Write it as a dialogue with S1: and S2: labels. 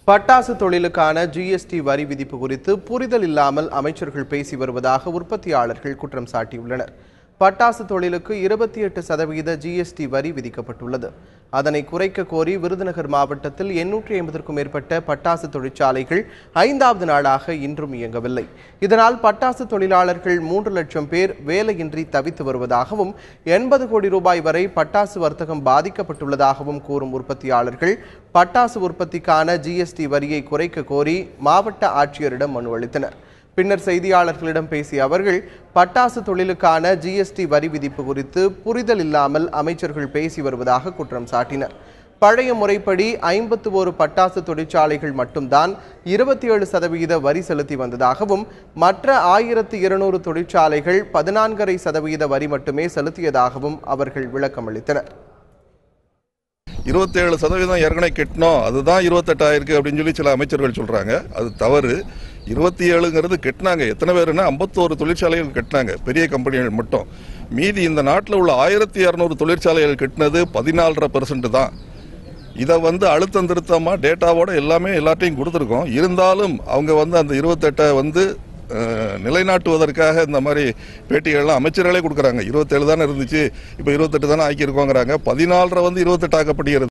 S1: பட்டாசு தொழிலுக்கான ஜிஎஸ்டி வரி விதிப்பு குறித்து புரிதல் இல்லாமல் அமைச்சர்கள் பேசி வருவதாக உற்பத்தியாளர்கள் குற்றம் சாட்டியுள்ளனர். பட்டாசு தொழிலுக்கு 28% ஜிஎஸ்டி வரி விதிக்கப்பட்டுள்ளது. அதனை குறைக்க கோரி விருதுநகர் மாவட்டத்தில் 850க்கும் மேற்பட்ட பட்டாசு தொழிற்சாலைகள் 5வது நாளாக இன்றும் இயங்கவில்லை. இதனால் பட்டாசு தொழிலாளர்கள் 3 லட்சம் பேர் வேலையின்றி தவித்து வருவதாகவும் 80 கோடி ரூபாய் வரை பட்டாசு வர்த்தகம் பாதிக்கப்பட்டுள்ளதாகவும் கூறும் உற்பத்தியாளர்கள் பட்டாசு உற்பத்திக்கான ஜிஎஸ்டி வரியை குறைக்க கோரி மாவட்ட ஆட்சியரிடம் மனு அளித்தனர். பின்னர் செய்தியாளர்களிடம் பேசிய அவர்கள் பட்டாசு தொழிலுக்கான ஜிஎஸ்டி வரி விதிப்பு குறித்து புரிதல் இல்லாமல் அமைச்சர்கள் பேசி வருவதாக குற்றம் சாட்டினர். பழைய முறைப்படி 51 பட்டாசு தொழிற்சாலைகள் மட்டும்தான் 27% வரி செலுத்தி வந்ததாகவும் மற்ற 1200 தொழிற்சாலைகள் 14.5% வரி மட்டுமே செலுத்தியதாகவும் அவர்கள் விளக்கமளித்தனர்.
S2: 27% ஏற்கனவே கெட்டணும், அதுதான் 28 ஆயிருக்கு அப்படின்னு சொல்லி சில அமைச்சர்கள் சொல்றாங்க. அது தவறு. 27ங்கிறது கெட்டினாங்க. எத்தனை பேருன்னா 51 தொழிற்சாலைகள் கெட்டினாங்க, பெரிய கம்பெனிகள் மட்டும். மீதி இந்த நாட்டில் உள்ள 1200 தொழிற்சாலைகள் கெட்டினது 14.5% தான். இதை அழுத்தம் திருத்தமா டேட்டாவோட எல்லாத்தையும் கொடுத்துருக்கோம். இருந்தாலும் அவங்க அந்த 28 நிலைநாட்டுவதற்காக இந்த மாதிரி பேட்டிகள்லாம் அமைச்சர்களே கொடுக்குறாங்க. 27 தானே இருந்துச்சு, இப்போ 28 தானே ஆக்கியிருக்கோங்கிறாங்க. 14 28 ஆக்கப்படுகிறது.